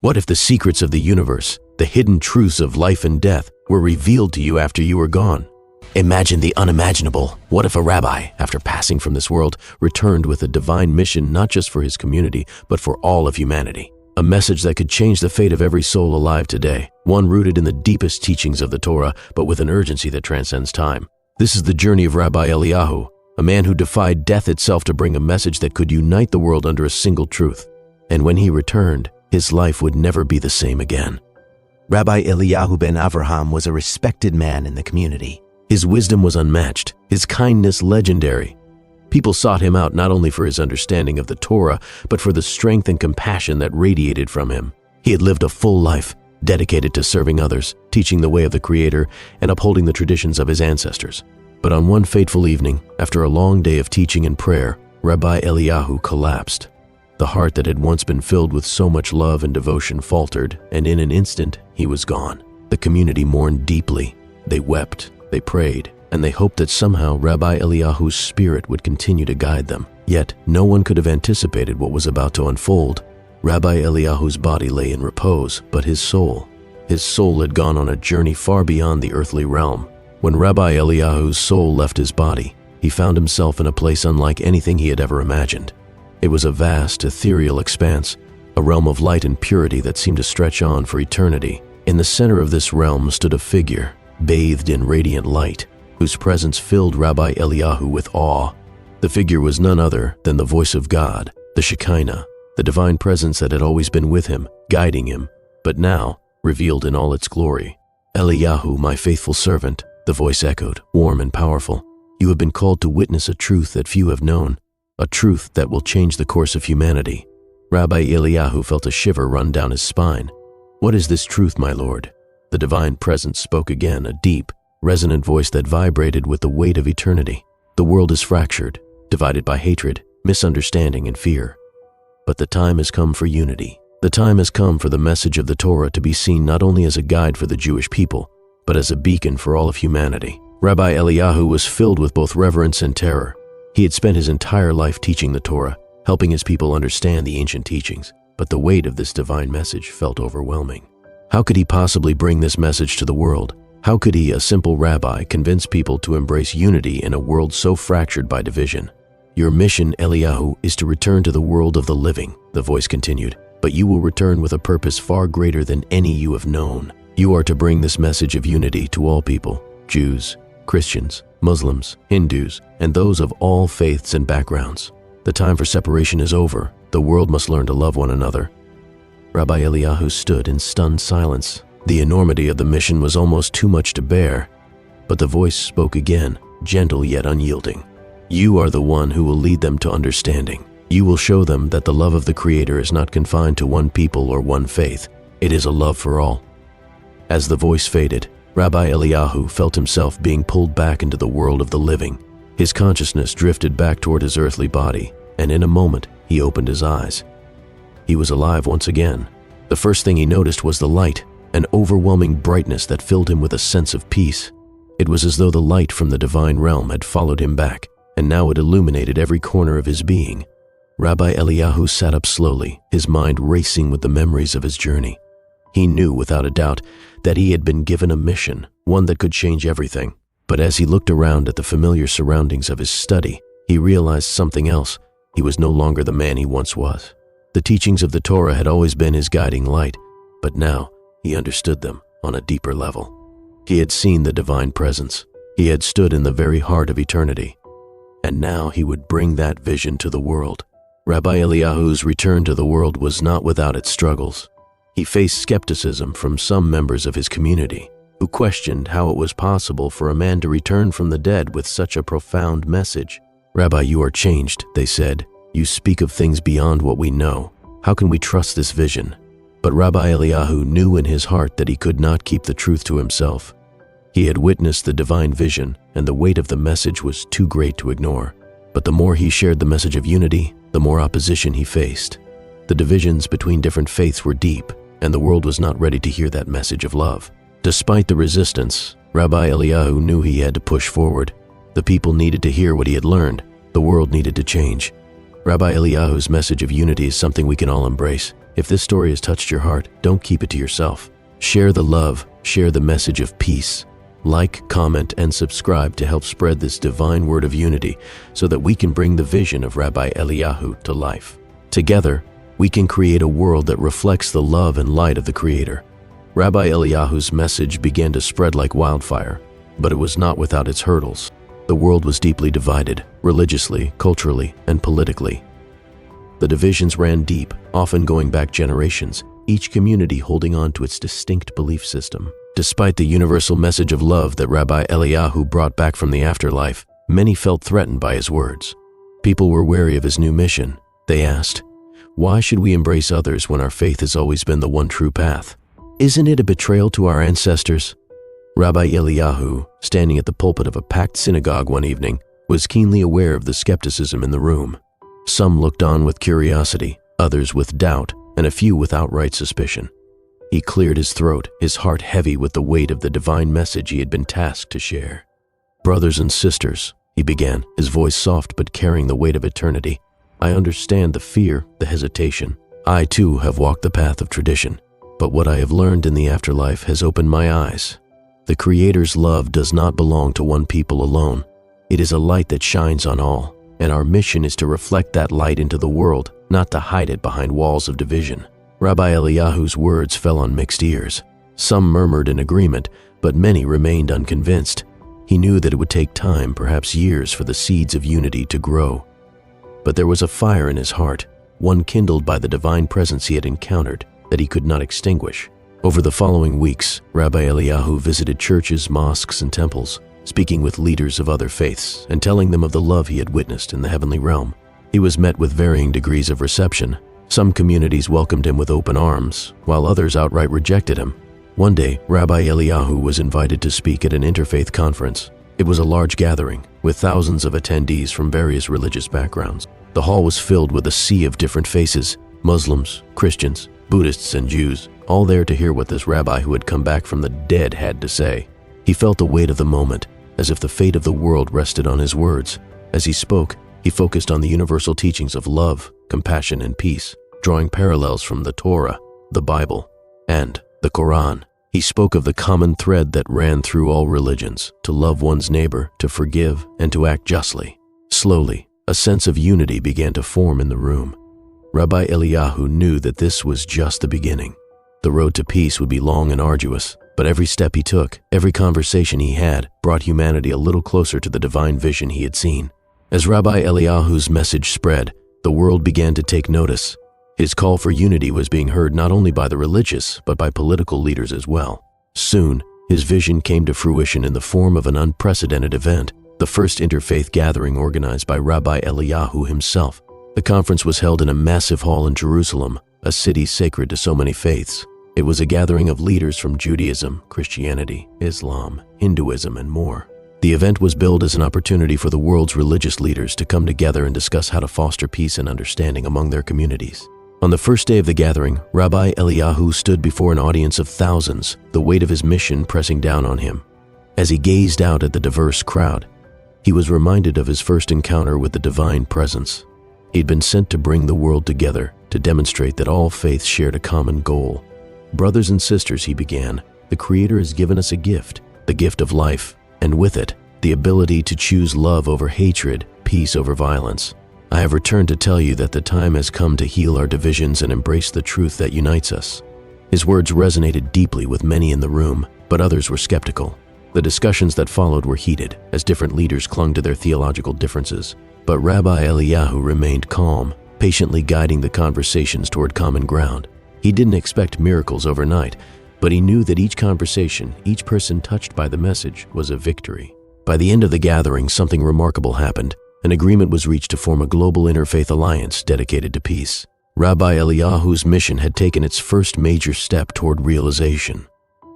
What if the secrets of the universe, the hidden truths of life and death, were revealed to you after you were gone? Imagine the unimaginable. What if a rabbi, after passing from this world, returned with a divine mission not just for his community, but for all of humanity? A message that could change the fate of every soul alive today, one rooted in the deepest teachings of the Torah, but with an urgency that transcends time. This is the journey of Rabbi Eliyahu, a man who defied death itself to bring a message that could unite the world under a single truth. And when he returned, his life would never be the same again. Rabbi Eliyahu Ben Avraham was a respected man in the community. His wisdom was unmatched, his kindness legendary. People sought him out not only for his understanding of the Torah, but for the strength and compassion that radiated from him. He had lived a full life, dedicated to serving others, teaching the way of the Creator, and upholding the traditions of his ancestors. But on one fateful evening, after a long day of teaching and prayer, Rabbi Eliyahu collapsed. The heart that had once been filled with so much love and devotion faltered, and in an instant, he was gone. The community mourned deeply. They wept, they prayed, and they hoped that somehow Rabbi Eliyahu's spirit would continue to guide them. Yet, no one could have anticipated what was about to unfold. Rabbi Eliyahu's body lay in repose, but his soul had gone on a journey far beyond the earthly realm. When Rabbi Eliyahu's soul left his body, he found himself in a place unlike anything he had ever imagined. It was a vast, ethereal expanse, a realm of light and purity that seemed to stretch on for eternity. In the center of this realm stood a figure, bathed in radiant light, whose presence filled Rabbi Eliyahu with awe. The figure was none other than the voice of God, the Shekinah, the divine presence that had always been with him, guiding him, but now revealed in all its glory. "Eliyahu, my faithful servant," the voice echoed, warm and powerful. "You have been called to witness a truth that few have known, a truth that will change the course of humanity." Rabbi Eliyahu felt a shiver run down his spine. "What is this truth, my Lord?" The divine presence spoke again, a deep, resonant voice that vibrated with the weight of eternity. "The world is fractured, divided by hatred, misunderstanding, and fear. But the time has come for unity. The time has come for the message of the Torah to be seen not only as a guide for the Jewish people, but as a beacon for all of humanity." Rabbi Eliyahu was filled with both reverence and terror. He had spent his entire life teaching the Torah, helping his people understand the ancient teachings, but the weight of this divine message felt overwhelming. How could he possibly bring this message to the world? How could he, a simple rabbi, convince people to embrace unity in a world so fractured by division? "Your mission, Eliyahu, is to return to the world of the living," the voice continued, "but you will return with a purpose far greater than any you have known. You are to bring this message of unity to all people, Jews, Christians, Muslims, Hindus, and those of all faiths and backgrounds. The time for separation is over. The world must learn to love one another." Rabbi Eliyahu stood in stunned silence. The enormity of the mission was almost too much to bear. But the voice spoke again, gentle yet unyielding. "You are the one who will lead them to understanding. You will show them that the love of the Creator is not confined to one people or one faith. It is a love for all." As the voice faded, Rabbi Eliyahu felt himself being pulled back into the world of the living. His consciousness drifted back toward his earthly body, and in a moment, he opened his eyes. He was alive once again. The first thing he noticed was the light, an overwhelming brightness that filled him with a sense of peace. It was as though the light from the divine realm had followed him back, and now it illuminated every corner of his being. Rabbi Eliyahu sat up slowly, his mind racing with the memories of his journey. He knew without a doubt that he had been given a mission, one that could change everything. But as he looked around at the familiar surroundings of his study, he realized something else. He was no longer the man he once was. The teachings of the Torah had always been his guiding light, but now he understood them on a deeper level. He had seen the divine presence. He had stood in the very heart of eternity. And now he would bring that vision to the world. Rabbi Eliyahu's return to the world was not without its struggles. He faced skepticism from some members of his community, who questioned how it was possible for a man to return from the dead with such a profound message. "Rabbi, you are changed," they said. "You speak of things beyond what we know. How can we trust this vision?" But Rabbi Eliyahu knew in his heart that he could not keep the truth to himself. He had witnessed the divine vision, and the weight of the message was too great to ignore. But the more he shared the message of unity, the more opposition he faced. The divisions between different faiths were deep, and the world was not ready to hear that message of love. Despite the resistance, Rabbi Eliyahu knew he had to push forward. The people needed to hear what he had learned. The world needed to change. Rabbi Eliyahu's message of unity is something we can all embrace. If this story has touched your heart, don't keep it to yourself. Share the love, share the message of peace. Like, comment, and subscribe to help spread this divine word of unity so that we can bring the vision of Rabbi Eliyahu to life. Together, we can create a world that reflects the love and light of the Creator. Rabbi Eliyahu's message began to spread like wildfire, but it was not without its hurdles. The world was deeply divided, religiously, culturally, and politically. The divisions ran deep, often going back generations, each community holding on to its distinct belief system. Despite the universal message of love that Rabbi Eliyahu brought back from the afterlife, many felt threatened by his words. People were wary of his new mission. They asked, "Why should we embrace others when our faith has always been the one true path? Isn't it a betrayal to our ancestors?" Rabbi Eliyahu, standing at the pulpit of a packed synagogue one evening, was keenly aware of the skepticism in the room. Some looked on with curiosity, others with doubt, and a few with outright suspicion. He cleared his throat, his heart heavy with the weight of the divine message he had been tasked to share. "Brothers and sisters," he began, his voice soft but carrying the weight of eternity, "I understand the fear, the hesitation. I too have walked the path of tradition, but what I have learned in the afterlife has opened my eyes. The Creator's love does not belong to one people alone. It is a light that shines on all, and our mission is to reflect that light into the world, not to hide it behind walls of division." Rabbi Eliyahu's words fell on mixed ears. Some murmured in agreement, but many remained unconvinced. He knew that it would take time, perhaps years, for the seeds of unity to grow. But there was a fire in his heart, one kindled by the divine presence he had encountered, that he could not extinguish. Over the following weeks, Rabbi Eliyahu visited churches, mosques, and temples, speaking with leaders of other faiths and telling them of the love he had witnessed in the heavenly realm. He was met with varying degrees of reception. Some communities welcomed him with open arms, while others outright rejected him. One day, Rabbi Eliyahu was invited to speak at an interfaith conference. It was a large gathering, with thousands of attendees from various religious backgrounds. The hall was filled with a sea of different faces: Muslims, Christians, Buddhists, and Jews, all there to hear what this rabbi who had come back from the dead had to say. He felt the weight of the moment, as if the fate of the world rested on his words. As he spoke, he focused on the universal teachings of love, compassion, and peace, drawing parallels from the Torah, the Bible, and the Quran. He spoke of the common thread that ran through all religions: to love one's neighbor, to forgive, and to act justly. Slowly, a sense of unity began to form in the room. Rabbi Eliyahu knew that this was just the beginning. The road to peace would be long and arduous, but every step he took, every conversation he had, brought humanity a little closer to the divine vision he had seen. As Rabbi Eliyahu's message spread, the world began to take notice. His call for unity was being heard not only by the religious, but by political leaders as well. Soon, his vision came to fruition in the form of an unprecedented event, the first interfaith gathering organized by Rabbi Eliyahu himself. The conference was held in a massive hall in Jerusalem, a city sacred to so many faiths. It was a gathering of leaders from Judaism, Christianity, Islam, Hinduism, and more. The event was billed as an opportunity for the world's religious leaders to come together and discuss how to foster peace and understanding among their communities. On the first day of the gathering, Rabbi Eliyahu stood before an audience of thousands, the weight of his mission pressing down on him. As he gazed out at the diverse crowd, he was reminded of his first encounter with the divine presence. He'd been sent to bring the world together, to demonstrate that all faiths shared a common goal. "Brothers and sisters," he began, "the Creator has given us a gift, the gift of life, and with it, the ability to choose love over hatred, peace over violence. I have returned to tell you that the time has come to heal our divisions and embrace the truth that unites us." His words resonated deeply with many in the room, but others were skeptical. The discussions that followed were heated, as different leaders clung to their theological differences. But Rabbi Eliyahu remained calm, patiently guiding the conversations toward common ground. He didn't expect miracles overnight, but he knew that each conversation, each person touched by the message, was a victory. By the end of the gathering, something remarkable happened. An agreement was reached to form a global interfaith alliance dedicated to peace. Rabbi Eliyahu's mission had taken its first major step toward realization.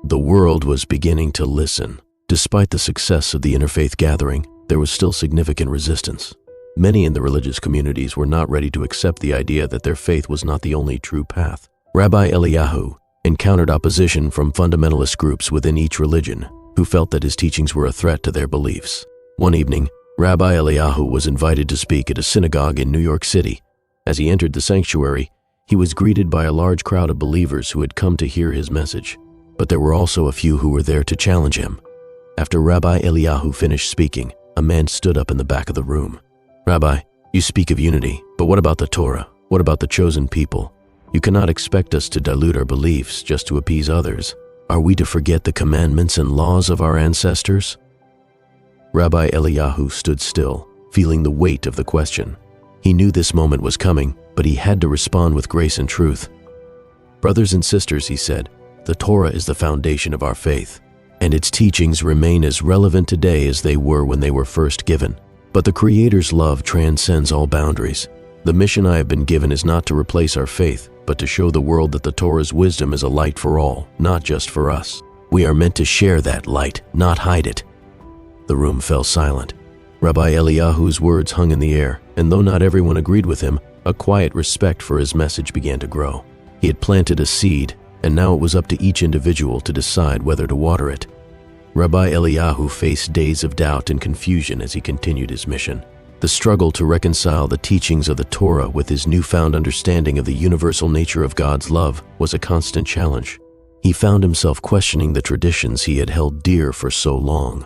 The world was beginning to listen. Despite the success of the interfaith gathering, there was still significant resistance. Many in the religious communities were not ready to accept the idea that their faith was not the only true path. Rabbi Eliyahu encountered opposition from fundamentalist groups within each religion, who felt that his teachings were a threat to their beliefs. One evening, Rabbi Eliyahu was invited to speak at a synagogue in New York City. As he entered the sanctuary, He was greeted by a large crowd of believers who had come to hear his message, but there were also a few who were there to challenge him. After Rabbi Eliyahu finished speaking, a man stood up in the back of the room. "Rabbi, you speak of unity, but what about the Torah? What about the chosen people? You cannot expect us to dilute our beliefs just to appease others. Are we to forget the commandments and laws of our ancestors?" Rabbi Eliyahu stood still, feeling the weight of the question. He knew this moment was coming, but he had to respond with grace and truth. "Brothers and sisters," he said, "the Torah is the foundation of our faith, and its teachings remain as relevant today as they were when they were first given. But the Creator's love transcends all boundaries. The mission I have been given is not to replace our faith, but to show the world that the Torah's wisdom is a light for all, not just for us. We are meant to share that light, not hide it." The room fell silent. Rabbi Eliyahu's words hung in the air, and though not everyone agreed with him, a quiet respect for his message began to grow. He had planted a seed, and now it was up to each individual to decide whether to water it. Rabbi Eliyahu faced days of doubt and confusion as he continued his mission. The struggle to reconcile the teachings of the Torah with his newfound understanding of the universal nature of God's love was a constant challenge. He found himself questioning the traditions he had held dear for so long.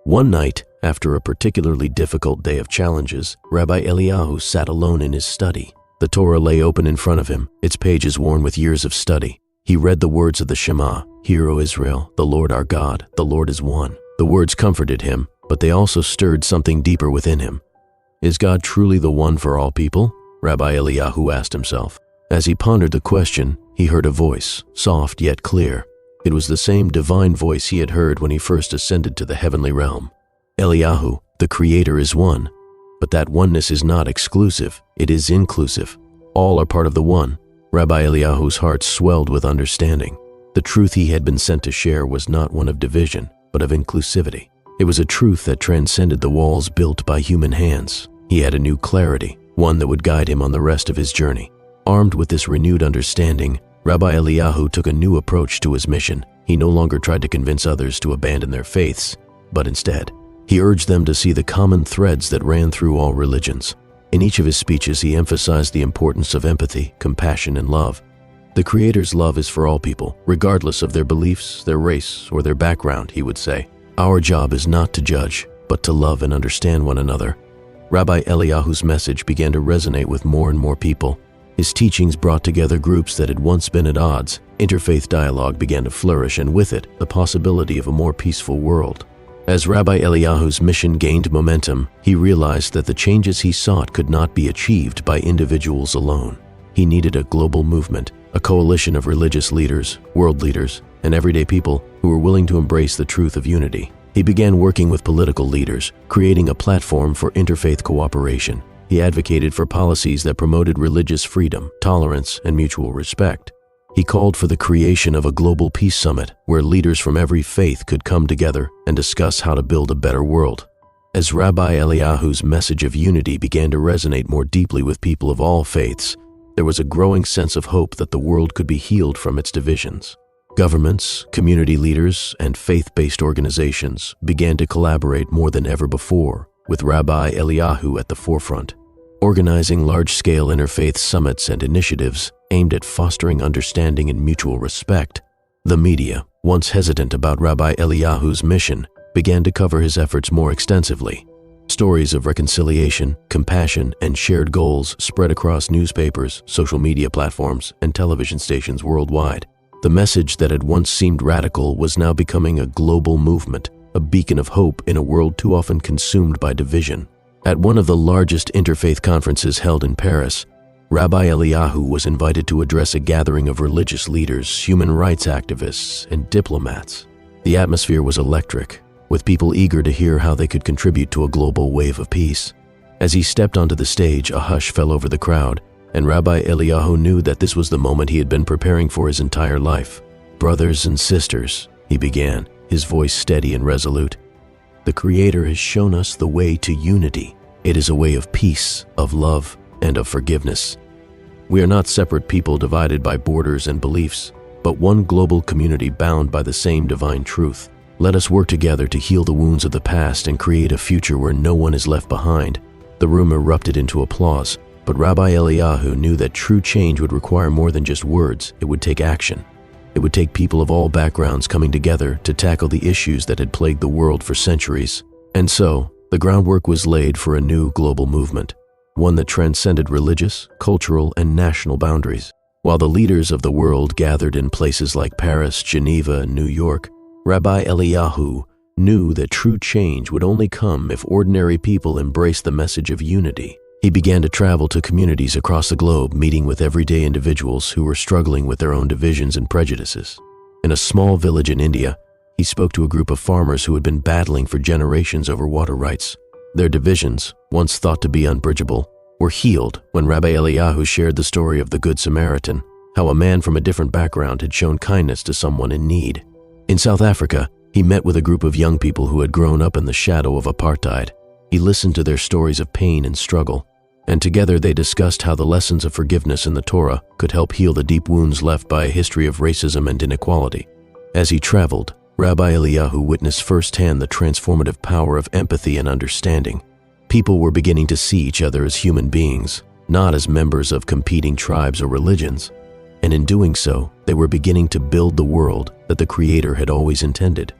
One night, after a particularly difficult day of challenges, Rabbi Eliyahu sat alone in his study. The Torah lay open in front of him, its pages worn with years of study. He read the words of the Shema, "Hear, O Israel, the Lord our God, the Lord is one." The words comforted him, but they also stirred something deeper within him. Is God truly the one for all people? Rabbi Eliyahu asked himself. As he pondered the question, he heard a voice, soft yet clear. It was the same divine voice he had heard when he first ascended to the heavenly realm. "Eliyahu, the Creator is one, but that oneness is not exclusive, it is inclusive. All are part of the one." Rabbi Eliyahu's heart swelled with understanding. The truth he had been sent to share was not one of division, but of inclusivity. It was a truth that transcended the walls built by human hands. He had a new clarity, one that would guide him on the rest of his journey. Armed with this renewed understanding, Rabbi Eliyahu took a new approach to his mission. He no longer tried to convince others to abandon their faiths, but instead, he urged them to see the common threads that ran through all religions. In each of his speeches, he emphasized the importance of empathy, compassion, and love. The Creator's love is for all people, regardless of their beliefs, their race, or their background, he would say. Our job is not to judge, but to love and understand one another. Rabbi Eliyahu's message began to resonate with more and more people. His teachings brought together groups that had once been at odds. Interfaith dialogue began to flourish, and with it, the possibility of a more peaceful world. As Rabbi Eliyahu's mission gained momentum, he realized that the changes he sought could not be achieved by individuals alone. He needed a global movement, a coalition of religious leaders, world leaders, and everyday people who were willing to embrace the truth of unity. He began working with political leaders, creating a platform for interfaith cooperation. He advocated for policies that promoted religious freedom, tolerance, and mutual respect. He called for the creation of a global peace summit where leaders from every faith could come together and discuss how to build a better world. As Rabbi Eliyahu's message of unity began to resonate more deeply with people of all faiths, there was a growing sense of hope that the world could be healed from its divisions. Governments, community leaders, and faith-based organizations began to collaborate more than ever before, with Rabbi Eliyahu at the forefront, organizing large-scale interfaith summits and initiatives aimed at fostering understanding and mutual respect. The media, once hesitant about Rabbi Eliyahu's mission, began to cover his efforts more extensively. Stories of reconciliation, compassion, and shared goals spread across newspapers, social media platforms, and television stations worldwide. The message that had once seemed radical was now becoming a global movement, a beacon of hope in a world too often consumed by division. At one of the largest interfaith conferences held in Paris, Rabbi Eliyahu was invited to address a gathering of religious leaders, human rights activists, and diplomats. The atmosphere was electric, with people eager to hear how they could contribute to a global wave of peace. As he stepped onto the stage, a hush fell over the crowd, and Rabbi Eliyahu knew that this was the moment he had been preparing for his entire life. "Brothers and sisters," he began, his voice steady and resolute, "the Creator has shown us the way to unity. It is a way of peace, of love, and of forgiveness. We are not separate people divided by borders and beliefs, but one global community bound by the same divine truth. Let us work together to heal the wounds of the past and create a future where no one is left behind." The room erupted into applause. But Rabbi Eliyahu knew that true change would require more than just words. It would take action. It would take people of all backgrounds coming together to tackle the issues that had plagued the world for centuries. And so, the groundwork was laid for a new global movement, one that transcended religious, cultural, and national boundaries. While the leaders of the world gathered in places like Paris, Geneva, and New York, Rabbi Eliyahu knew that true change would only come if ordinary people embraced the message of unity. He began to travel to communities across the globe, meeting with everyday individuals who were struggling with their own divisions and prejudices. In a small village in India, he spoke to a group of farmers who had been battling for generations over water rights. Their divisions, once thought to be unbridgeable, were healed when Rabbi Eliyahu shared the story of the Good Samaritan, how a man from a different background had shown kindness to someone in need. In South Africa, he met with a group of young people who had grown up in the shadow of apartheid. He listened to their stories of pain and struggle, and together they discussed how the lessons of forgiveness in the Torah could help heal the deep wounds left by a history of racism and inequality. As he traveled, Rabbi Eliyahu witnessed firsthand the transformative power of empathy and understanding. People were beginning to see each other as human beings, not as members of competing tribes or religions. And in doing so, they were beginning to build the world that the Creator had always intended.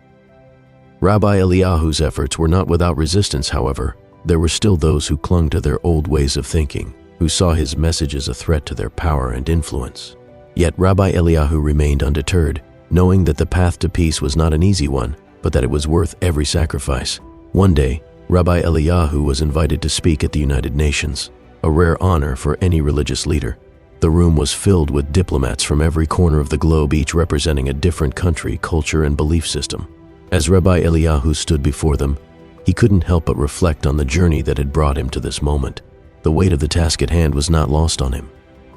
Rabbi Eliyahu's efforts were not without resistance, however. There were still those who clung to their old ways of thinking, who saw his message as a threat to their power and influence. Yet Rabbi Eliyahu remained undeterred, knowing that the path to peace was not an easy one, but that it was worth every sacrifice. One day, Rabbi Eliyahu was invited to speak at the United Nations, a rare honor for any religious leader. The room was filled with diplomats from every corner of the globe, each representing a different country, culture, and belief system. As Rabbi Eliyahu stood before them, he couldn't help but reflect on the journey that had brought him to this moment. The weight of the task at hand was not lost on him.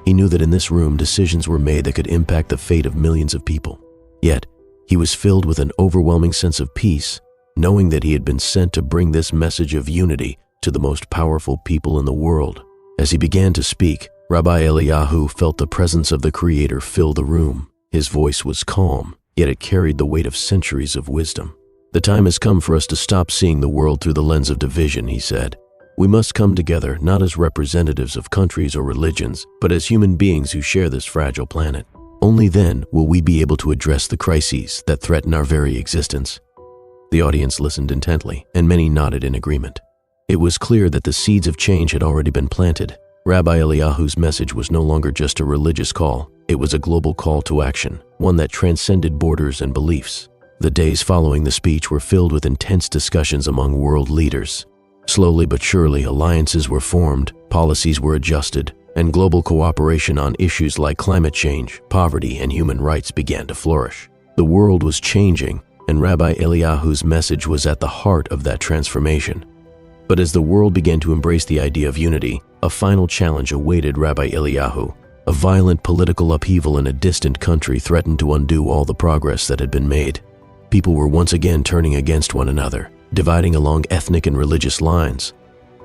He knew that in this room, decisions were made that could impact the fate of millions of people. Yet, he was filled with an overwhelming sense of peace, knowing that he had been sent to bring this message of unity to the most powerful people in the world. As he began to speak, Rabbi Eliyahu felt the presence of the Creator fill the room. His voice was calm, yet it carried the weight of centuries of wisdom. "The time has come for us to stop seeing the world through the lens of division," he said. "We must come together not as representatives of countries or religions, but as human beings who share this fragile planet. Only then will we be able to address the crises that threaten our very existence." The audience listened intently, and many nodded in agreement. It was clear that the seeds of change had already been planted. Rabbi Eliyahu's message was no longer just a religious call. It was a global call to action, one that transcended borders and beliefs. The days following the speech were filled with intense discussions among world leaders. Slowly but surely, alliances were formed, policies were adjusted, and global cooperation on issues like climate change, poverty, and human rights began to flourish. The world was changing, and Rabbi Eliyahu's message was at the heart of that transformation. But as the world began to embrace the idea of unity, a final challenge awaited Rabbi Eliyahu. A violent political upheaval in a distant country threatened to undo all the progress that had been made. People were once again turning against one another, dividing along ethnic and religious lines.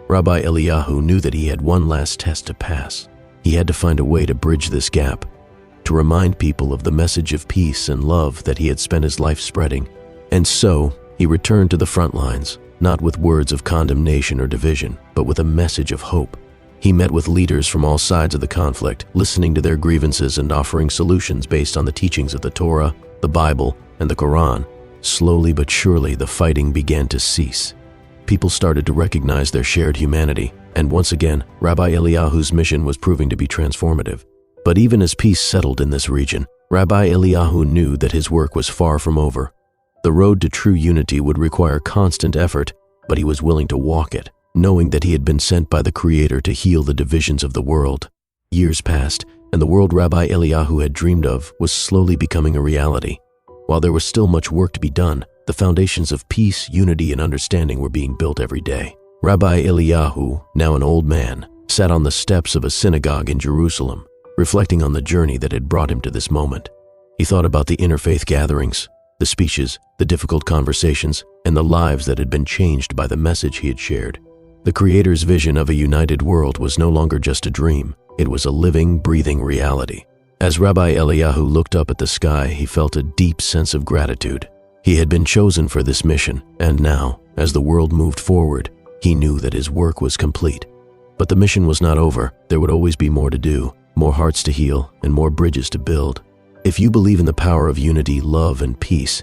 Rabbi Eliyahu knew that he had one last test to pass. He had to find a way to bridge this gap, to remind people of the message of peace and love that he had spent his life spreading. And so, he returned to the front lines, not with words of condemnation or division, but with a message of hope. He met with leaders from all sides of the conflict, listening to their grievances and offering solutions based on the teachings of the Torah, the Bible, and the Quran. Slowly but surely, the fighting began to cease. People started to recognize their shared humanity, and once again, Rabbi Eliyahu's mission was proving to be transformative. But even as peace settled in this region, Rabbi Eliyahu knew that his work was far from over. The road to true unity would require constant effort, but he was willing to walk it, knowing that he had been sent by the Creator to heal the divisions of the world. Years passed, and the world Rabbi Eliyahu had dreamed of was slowly becoming a reality. While there was still much work to be done, the foundations of peace, unity, and understanding were being built every day. Rabbi Eliyahu, now an old man, sat on the steps of a synagogue in Jerusalem, reflecting on the journey that had brought him to this moment. He thought about the interfaith gatherings, the speeches, the difficult conversations, and the lives that had been changed by the message he had shared. The Creator's vision of a united world was no longer just a dream. It was a living, breathing reality. As Rabbi Eliyahu looked up at the sky, he felt a deep sense of gratitude. He had been chosen for this mission, and now, as the world moved forward, he knew that his work was complete. But the mission was not over. There would always be more to do, more hearts to heal, and more bridges to build. If you believe in the power of unity, love, and peace,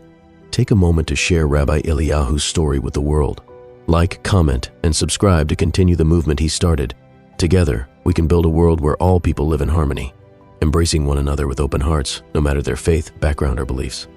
take a moment to share Rabbi Eliyahu's story with the world. Like, comment, and subscribe to continue the movement he started. Together, we can build a world where all people live in harmony, embracing one another with open hearts, no matter their faith, background, or beliefs.